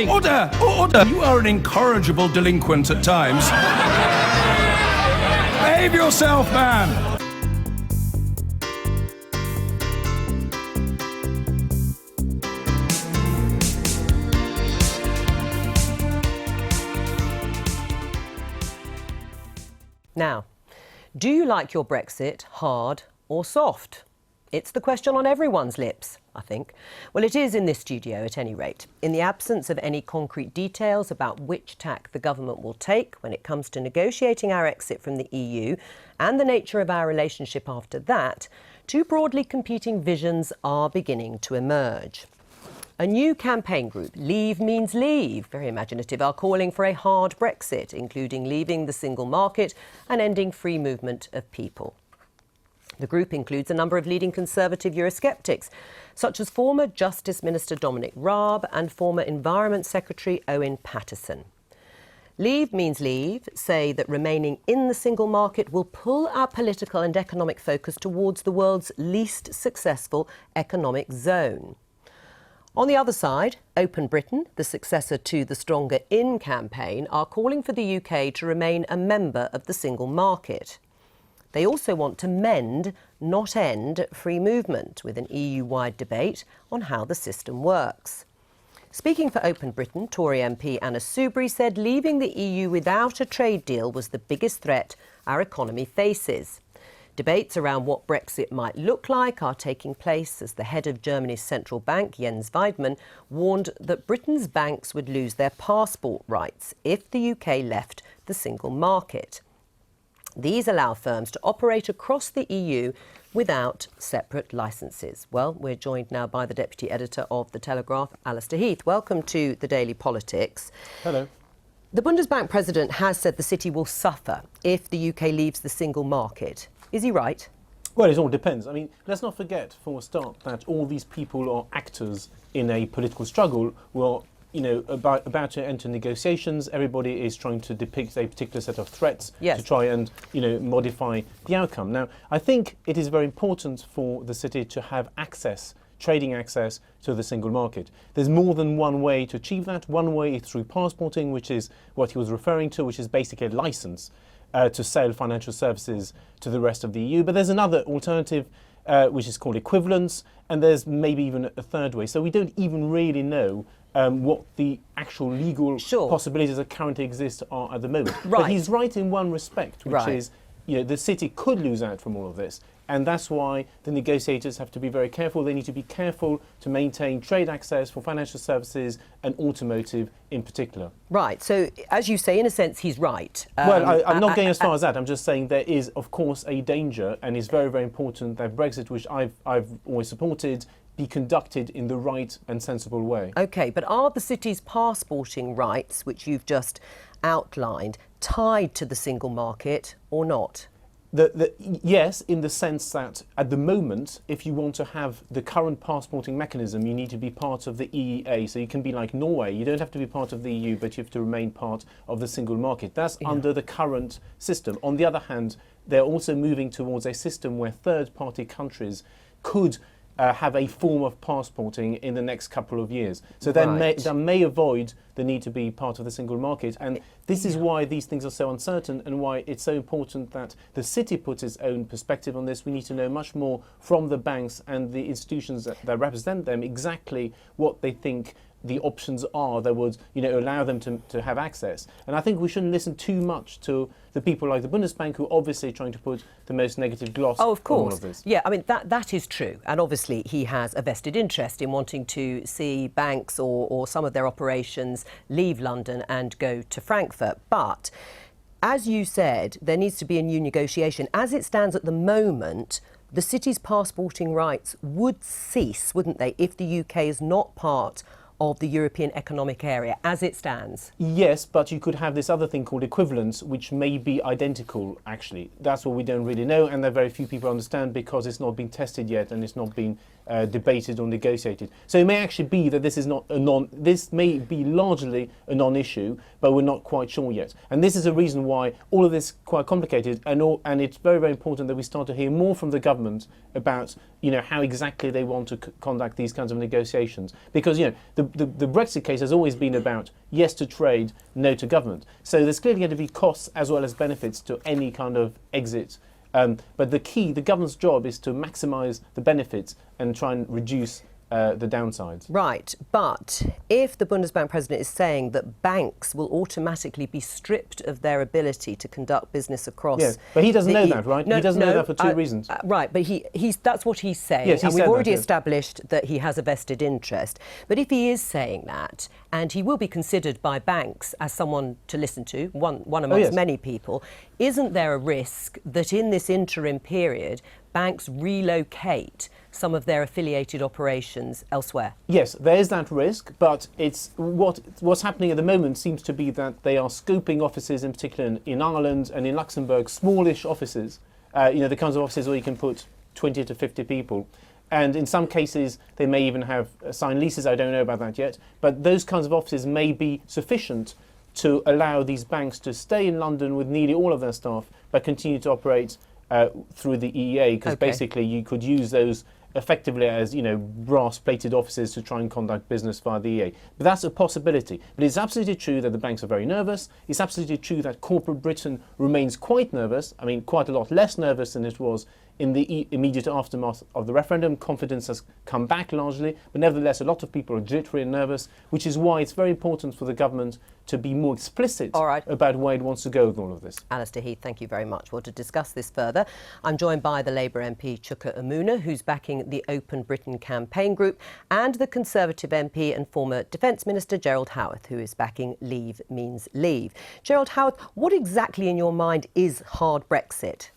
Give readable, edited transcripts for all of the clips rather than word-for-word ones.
Order! Order! You are an incorrigible delinquent at times. Behave yourself, man! Now, do you like your Brexit hard or soft? It's the question on everyone's lips, I think. Well, it is in this studio, at any rate. In the absence of any concrete details about which tack the government will take when it comes to negotiating our exit from the EU and the nature of our relationship after that, two broadly competing visions are beginning to emerge. A new campaign group, Leave Means Leave, very imaginative, are calling for a hard Brexit, including leaving the single market and ending free movement of people. The group includes a number of leading Conservative Eurosceptics, such as former Justice Minister Dominic Raab and former Environment Secretary Owen Paterson. Leave Means Leave say that remaining in the single market will pull our political and economic focus towards the world's least successful economic zone. On the other side, Open Britain, the successor to the Stronger In campaign, are calling for the UK to remain a member of the single market. They also want to mend, not end, free movement, with an EU-wide debate on how the system works. Speaking for Open Britain, Tory MP Anna Soubry said leaving the EU without a trade deal was the biggest threat our economy faces. Debates around what Brexit might look like are taking place as the head of Germany's central bank, Jens Weidmann, warned that Britain's banks would lose their passport rights if the UK left the single market. These allow firms to operate across the EU without separate licences. Well, we're joined now by the Deputy Editor of The Telegraph, Alistair Heath. Welcome to the Daily Politics. Hello. The Bundesbank President has said the city will suffer if the UK leaves the single market. Is he right? Well, it all depends. I mean, let's not forget, for a start, that all these people are actors in a political struggle who are, about to enter negotiations. Everybody is trying to depict a particular set of threats to try and, modify the outcome. Now, I think it is very important for the city to have access, trading access to the single market. There's more than one way to achieve that. One way is through passporting, which is what he was referring to, which is basically a license to sell financial services to the rest of the EU. But there's another alternative, which is called equivalence, and there's maybe even a third way. So we don't even really know what the actual legal possibilities that currently exist are at the moment. Right. But he's right in one respect, which is, the city could lose out from all of this. And that's why the negotiators have to be very careful. They need to be careful to maintain trade access for financial services and automotive in particular. Right. So, as you say, in a sense, he's right. Well, I'm not going as far as that. I'm just saying there is, of course, a danger, and it's very, very important that Brexit, which I've always supported, be conducted in the right and sensible way. OK, but are the city's passporting rights, which you've just outlined, tied to the single market or not? Yes, in the sense that at the moment, if you want to have the current passporting mechanism, you need to be part of the EEA. So you can be like Norway. You don't have to be part of the EU, but you have to remain part of the single market. That's under the current system. On the other hand, they're also moving towards a system where third-party countries could have a form of passporting in the next couple of years. So that may avoid the need to be part of the single market. And this is why these things are so uncertain and why it's so important that the city puts its own perspective on this. We need to know much more from the banks and the institutions that represent them exactly what they think the options are that would allow them to have access. And I think we shouldn't listen too much to the people like the Bundesbank, who are obviously trying to put the most negative gloss on all of this. Yeah, I mean, that is true. And obviously he has a vested interest in wanting to see banks or some of their operations leave London and go to Frankfurt. But as you said, there needs to be a new negotiation. As it stands at the moment, the city's passporting rights would cease, wouldn't they, if the UK is not part of the European Economic Area, as it stands? Yes, but you could have this other thing called equivalence, which may be identical, actually. That's what we don't really know, and that very few people understand because it's not been tested yet and it's not been debated or negotiated. So it may actually be that this may be largely a non-issue, but we're not quite sure yet. And this is a reason why all of this is quite complicated, and it's very, very important that we start to hear more from the government about, how exactly they want to conduct these kinds of negotiations. Because, the Brexit case has always been about yes to trade, no to government. So there's clearly going to be costs as well as benefits to any kind of exit. But the government's job is to maximise the benefits and try and reduce the downsides. Right, but if the Bundesbank president is saying that banks will automatically be stripped of their ability to conduct business across... Yes, but he doesn't know that, right? No, he doesn't know that for two reasons. Right, but that's what he's saying. Yes, and we've already established that he has a vested interest. But if he is saying that, and he will be considered by banks as someone to listen to, one amongst many people, isn't there a risk that in this interim period, banks relocate some of their affiliated operations elsewhere? Yes, there is that risk, but it's what's happening at the moment seems to be that they are scooping offices, in particular in Ireland and in Luxembourg, smallish offices, the kinds of offices where you can put 20 to 50 people. And in some cases, they may even have signed leases. I don't know about that yet. But those kinds of offices may be sufficient to allow these banks to stay in London with nearly all of their staff, but continue to operate through the EEA, because basically you could use those effectively as, brass-plated offices to try and conduct business via the EEA. But that's a possibility. But it's absolutely true that the banks are very nervous. It's absolutely true that corporate Britain remains quite nervous. I mean, quite a lot less nervous than it was in the immediate aftermath of the referendum. Confidence has come back largely, but nevertheless a lot of people are jittery and nervous, which is why it's very important for the government to be more explicit about where it wants to go with all of this. Alistair Heath, thank you very much. Well, to discuss this further, I'm joined by the Labour MP Chuka Umunna, who's backing the Open Britain campaign group, and the Conservative MP and former Defence Minister Gerald Howarth, who is backing Leave Means Leave. Gerald Howarth, what exactly in your mind is hard Brexit?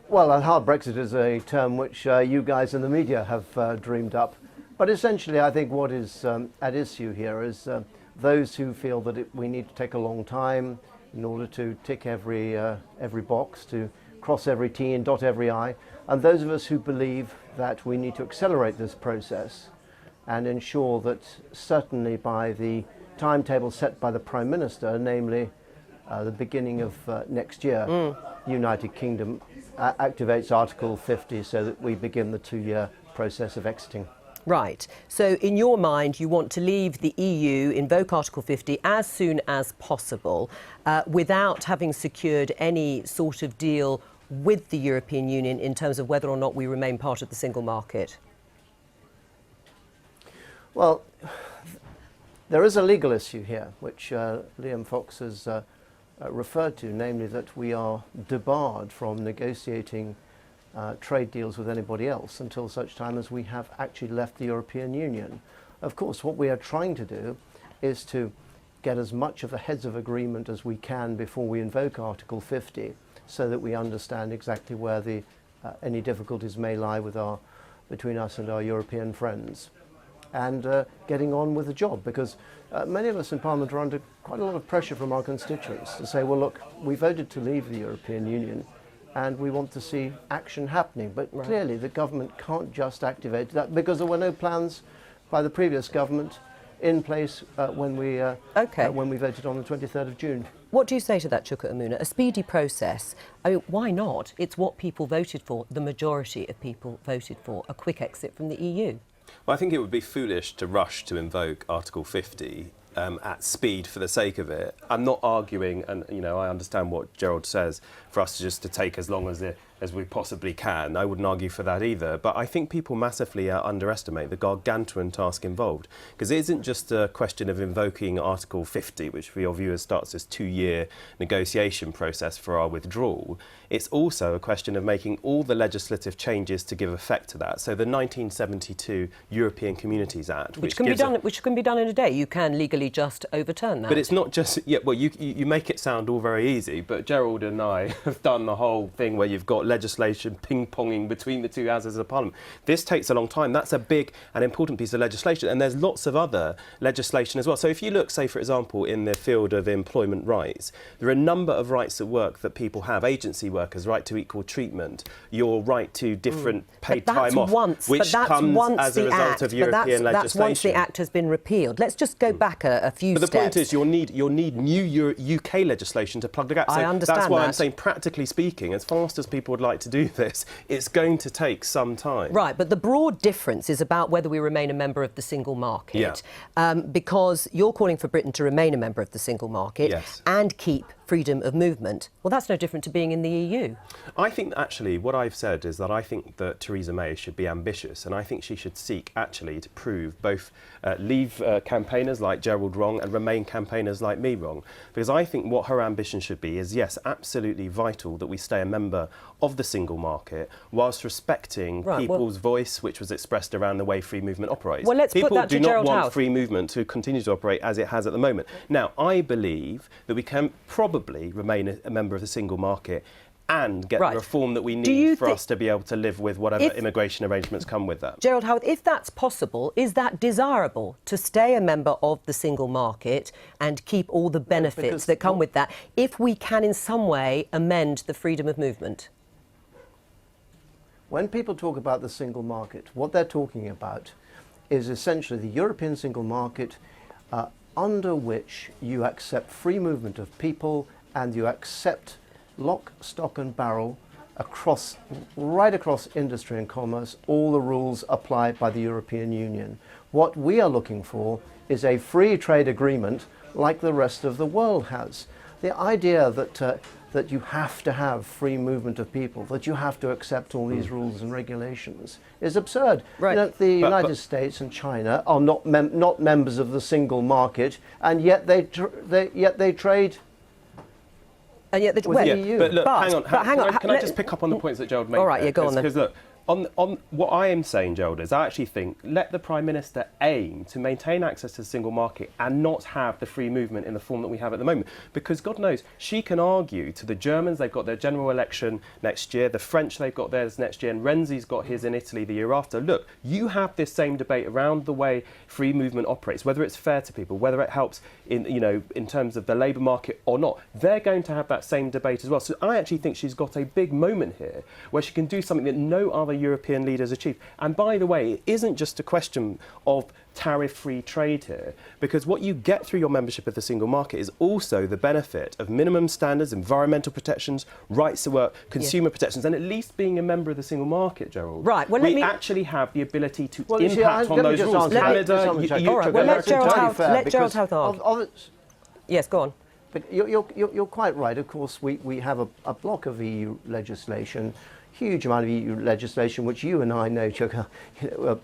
Well, a hard Brexit is a term which you guys in the media have dreamed up. But essentially, I think what is at issue here is those who feel that we need to take a long time in order to tick every box, to cross every T and dot every I, and those of us who believe that we need to accelerate this process and ensure that certainly by the timetable set by the Prime Minister, namely the beginning of next year, United Kingdom activates Article 50 so that we begin the 2-year process of exiting. Right. So in your mind, you want to leave the EU, invoke Article 50 as soon as possible, without having secured any sort of deal with the European Union in terms of whether or not we remain part of the single market? Well, there is a legal issue here, which Liam Fox has referred to, namely that we are debarred from negotiating trade deals with anybody else until such time as we have actually left the European Union. Of course, what we are trying to do is to get as much of the heads of agreement as we can before we invoke Article 50, so that we understand exactly where the any difficulties may lie between us and our European friends, and getting on with the job, because many of us in Parliament are under quite a lot of pressure from our constituents to say, well, look, we voted to leave the European Union and we want to see action happening. But clearly the government can't just activate that, because there were no plans by the previous government in place when we voted on the 23rd of June. What do you say to that, Chuka Umunna? A speedy process. I mean, why not? It's what people voted for. The majority of people voted for a quick exit from the EU. Well, I think it would be foolish to rush to invoke Article 50 at speed for the sake of it. I'm not arguing, and I understand what Gerald says, for us to take as long as we possibly can. I wouldn't argue for that either. But I think people massively underestimate the gargantuan task involved, because it isn't just a question of invoking Article 50, which for your viewers starts this 2-year negotiation process for our withdrawal. It's also a question of making all the legislative changes to give effect to that. So the 1972 European Communities Act, which can be done in a day. You can legally just overturn that. But it's not just, well, you make it sound all very easy, but Gerald and I have done the whole thing where you've got legislation ping-ponging between the two houses of Parliament. This takes a long time. That's a big and important piece of legislation, and there's lots of other legislation as well. So if you look, say, for example, in the field of employment rights, there are a number of rights at work that people have. Agency workers, right to equal treatment, your right to different paid time off, which comes as a result of European legislation. That's once the Act has been repealed. Let's just go back a few steps. But the point is, you'll need new UK legislation to plug the gap. So I understand that's why that. I'm saying, practically speaking, as fast as people would like to do this, it's going to take some time. Right, but the broad difference is about whether we remain a member of the single market. Yeah. Because you're calling for Britain to remain a member of the single market Yes. and keep freedom of movement. Well, that's no different to being in the EU. I think, actually, what I've said is that I think that Theresa May should be ambitious, and I think she should seek, actually, to prove both leave campaigners like Gerald wrong and remain campaigners like me wrong. Because I think what her ambition should be is, yes, absolutely vital that we stay a member of the single market whilst respecting people's voice, which was expressed around the way free movement operates. Well, let's People put that to do not Gerald want House. free movement to continue to operate as it has at the moment. Now, I believe that we can probably remain a member of the single market and get the reform that we need for us to be able to live with whatever immigration arrangements come with that. Gerald Howard, if that's possible, is that desirable, to stay a member of the single market and keep all the benefits that come with that, if we can in some way amend the freedom of movement? When people talk about the single market, what they're talking about is essentially the European single market under which you accept free movement of people and you accept lock, stock and barrel right across industry and commerce. All the rules applied by the European Union. What we are looking for is a free trade agreement like the rest of the world has. The idea that you have to have free movement of people, that you have to accept all these rules and regulations is absurd. Right. You know, the United States and China are not members of the single market, and yet they trade. And yet, with the EU. But look, hang on. hang Can I just pick up on the points that Gerald made? All right, yeah, go on then. Because look, on what I am saying, Gerald, is I actually think let the Prime Minister aim to maintain access to the single market and not have the free movement in the form that we have at the moment. Because God knows, she can argue to the Germans, they've got their general election next year, the French, they've got theirs next year, and Renzi's got his in Italy the year after. Look, you have this same debate around the way free movement operates, whether it's fair to people, whether it helps in terms of the labour market or not. They're going to have that same debate as well. So I actually think she's got a big moment here where she can do something that no other European leaders achieved. And by the way, it isn't just a question of tariff-free trade here, because what you get through your membership of the single market is also the benefit of minimum standards, environmental protections, rights to work, consumer protections, and at least being a member of the single market, Gerald. Right. Well, we actually have the ability to impact on those rules. Canada, all right. Well, let Gerald House argue. Yes, go on. But you're quite right. Of course, we have a block of EU legislation, huge amount of EU legislation, which you and I know, Chuka,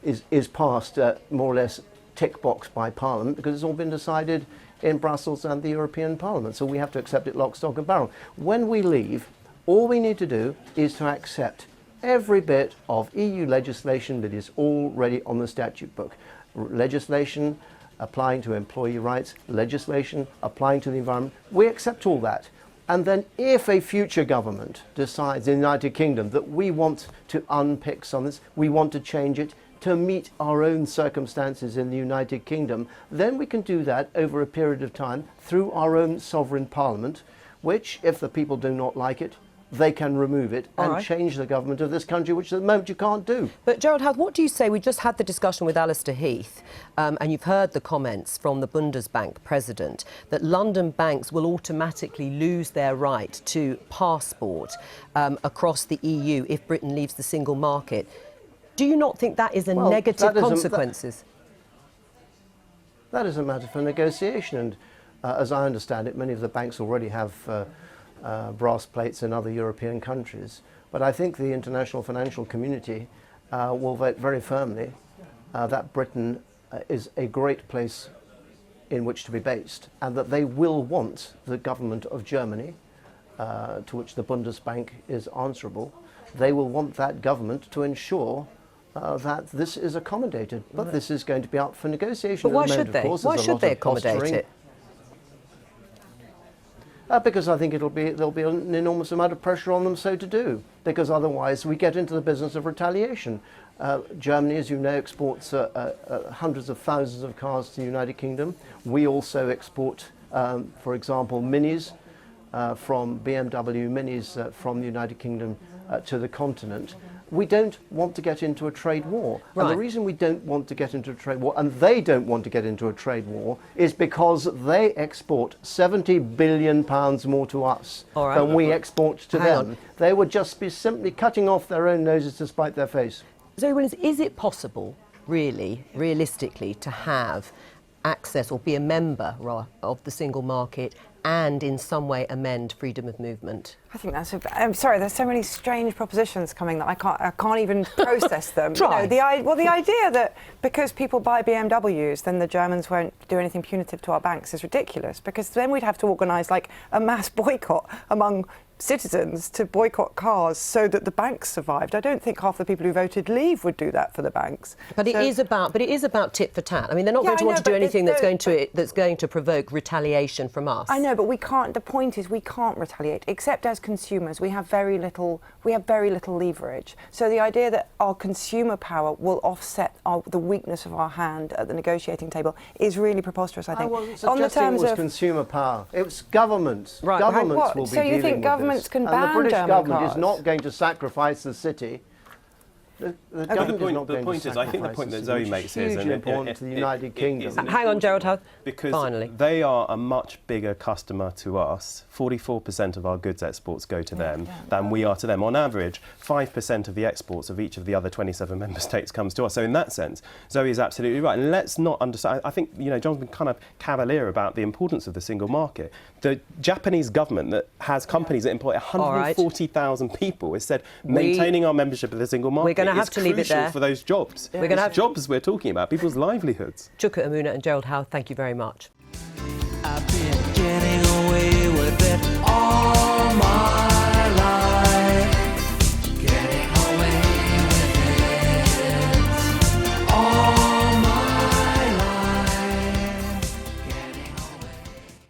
is passed more or less tick box by Parliament because it's all been decided in Brussels and the European Parliament. So we have to accept it lock, stock and barrel. When we leave, all we need to do is to accept every bit of EU legislation that is already on the statute book. Legislation applying to employee rights, legislation applying to the environment. We accept all that. And then if a future government decides in the United Kingdom that we want to unpick some of this, we want to change it to meet our own circumstances in the United Kingdom, then we can do that over a period of time through our own sovereign parliament, which, if the people do not like it, they can remove it and change the government of this country, which at the moment you can't do. But Gerald House, what do you say? We just had the discussion with Alistair Heath, and you've heard the comments from the Bundesbank president that London banks will automatically lose their right to passport across the EU if Britain leaves the single market. Do you not think that is a negative consequences? That is a matter for negotiation, and as I understand it, many of the banks already have brass plates in other European countries. But I think the international financial community will vote very firmly that Britain is a great place in which to be based, and that they will want the government of Germany, to which the Bundesbank is answerable, they will want that government to ensure that this is accommodated. But this is going to be up for negotiation. But why should they? Why should they accommodate it? Because I think there'll be an enormous amount of pressure on them so to do, because otherwise we get into the business of retaliation. Germany, as you know, exports hundreds of thousands of cars to the United Kingdom. We also export, for example, Minis from BMW Minis from the United Kingdom to the continent. We don't want to get into a trade war. Right. And the reason we don't want to get into a trade war, and they don't want to get into a trade war, is because they export £70 billion more to us than we export to them. They would just be simply cutting off their own noses to spite their face. Zoe Williams, is it possible, really, realistically, to have access or be a member of the single market and in some way amend freedom of movement? I think I'm sorry, there's so many strange propositions coming that I can't even process them. Try. You know, the idea that because people buy BMWs, then the Germans won't do anything punitive to our banks is ridiculous, because then we'd have to organise like a mass boycott among citizens to boycott cars so that the banks survived. I don't think half the people who voted Leave would do that for the banks. But it is about tit for tat. I mean, they're not going to want to do anything that's going to provoke retaliation from us. I know, but we can't. The point is, we can't retaliate, except as consumers. We have very little leverage. So the idea that our consumer power will offset the weakness of our hand at the negotiating table is really preposterous, I think. I wasn't suggesting it was consumer power. It was governments. Right. Governments will be So you think governments can ban and the British German government cars? is not going to sacrifice the city. The point is, I think the point that Zoe makes is hugely important to the United Kingdom. Hang on, Gerald. Because finally, they are a much bigger customer to us. 44% of our goods exports go to them than we are to them. On average, 5% of the exports of each of the other 27 member states comes to us. So in that sense, Zoe is absolutely right. And let's not understand. I think John's been kind of cavalier about the importance of the single market. The Japanese government that has companies that employ 140,000 people has said maintaining our membership of the single market have to leave it there for those jobs. We're going to have jobs we're talking about, people's livelihoods. Chuka Amuna and Gerald Howe, thank you very much. I've been getting away with it all.